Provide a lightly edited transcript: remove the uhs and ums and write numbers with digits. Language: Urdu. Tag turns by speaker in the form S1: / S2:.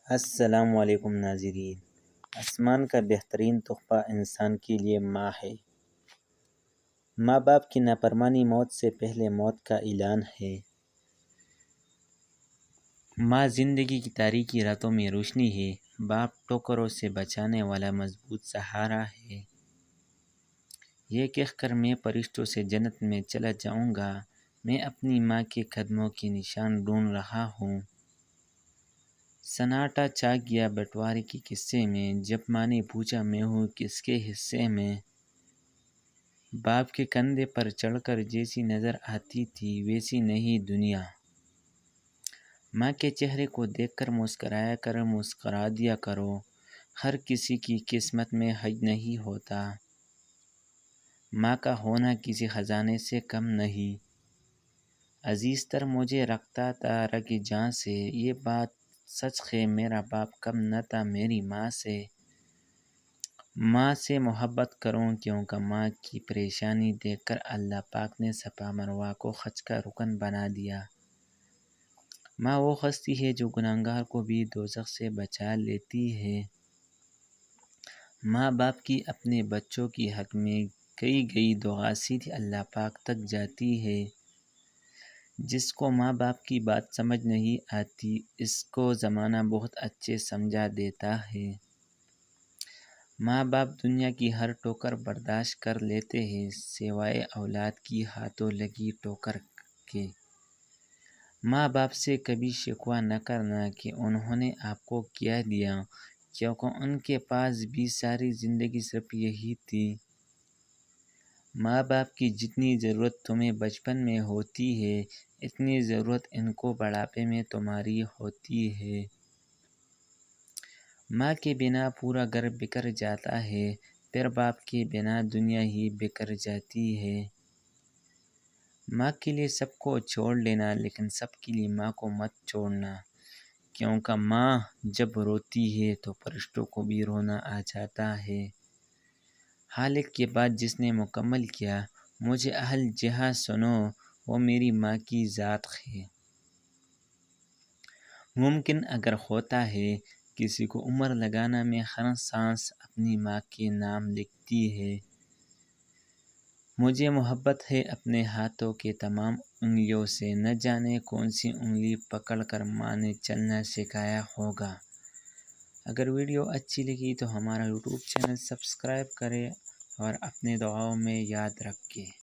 S1: السلام علیکم ناظرین۔ آسمان کا بہترین تحفہ انسان کے لیے ماں ہے۔ ماں باپ کی نافرمانی موت سے پہلے موت کا اعلان ہے۔ ماں زندگی کی تاریکی راتوں میں روشنی ہے۔ باپ ٹھوکروں سے بچانے والا مضبوط سہارا ہے۔ یہ کہہ کر میں فرشتوں سے جنت میں چلا جاؤں گا، میں اپنی ماں کے قدموں کے نشان ڈھونڈ رہا ہوں۔ سناٹا چھا گیا بٹوارے کے قصے میں، جب ماں نے پوچھا میں ہوں کس کے حصے میں۔ باپ کے کندھے پر چڑھ کر جیسی نظر آتی تھی ویسی نہیں دنیا۔ ماں کے چہرے کو دیکھ کر مسکرا دیا کرو، ہر کسی کی قسمت میں حج نہیں ہوتا۔ ماں کا ہونا کسی خزانے سے کم نہیں۔ عزیز تر مجھے رکھتا تھا رگ جاں سے، یہ بات سچ ہے میرا باپ کم نہ تھا میری ماں سے۔ ماں سے محبت کروں کیونکہ ماں کی پریشانی دیکھ کر اللہ پاک نے صفا مروہ کو حج کا رکن بنا دیا۔ ماں وہ ہستی ہے جو گنہگار کو بھی دوزخ سے بچا لیتی ہے۔ ماں باپ کی اپنے بچوں کی حق میں کئی گئی دعا سیدھی اللہ پاک تک جاتی ہے۔ جس کو ماں باپ کی بات سمجھ نہیں آتی اس کو زمانہ بہت اچھے سمجھا دیتا ہے۔ ماں باپ دنیا کی ہر ٹھوکر برداشت کر لیتے ہیں سوائے اولاد کی ہاتھوں لگی ٹھوکر کے۔ ماں باپ سے کبھی شکوہ نہ کرنا کہ انہوں نے آپ کو کیا دیا، کیونکہ ان کے پاس بھی ساری زندگی صرف یہی تھی۔ ماں باپ کی جتنی ضرورت تمہیں بچپن میں ہوتی ہے اتنی ضرورت ان کو بڑھاپے میں تمہاری ہوتی ہے۔ ماں کے بنا پورا گھر بکھر جاتا ہے، پھر باپ کے بنا دنیا ہی بکھر جاتی ہے۔ ماں کے لیے سب کو چھوڑ لینا لیکن سب کے لیے ماں کو مت چھوڑنا، کیونکہ ماں جب روتی ہے تو فرشتوں کو بھی رونا آ جاتا ہے۔ حالق کے بعد جس نے مکمل کیا، مجھے اہل جہاں سنو وہ میری ماں کی ذات ہے۔ ممکن اگر ہوتا ہے کسی کو عمر لگانا میں ہر سانس اپنی ماں کے نام لکھتی ہے۔ مجھے محبت ہے اپنے ہاتھوں کے تمام انگلیوں سے، نہ جانے کون سی انگلی پکڑ کر ماں نے چلنا سکھایا ہوگا۔ اگر ویڈیو اچھی لگی تو ہمارا یوٹیوب چینل سبسکرائب کریں اور اپنے دعاؤں میں یاد رکھیں۔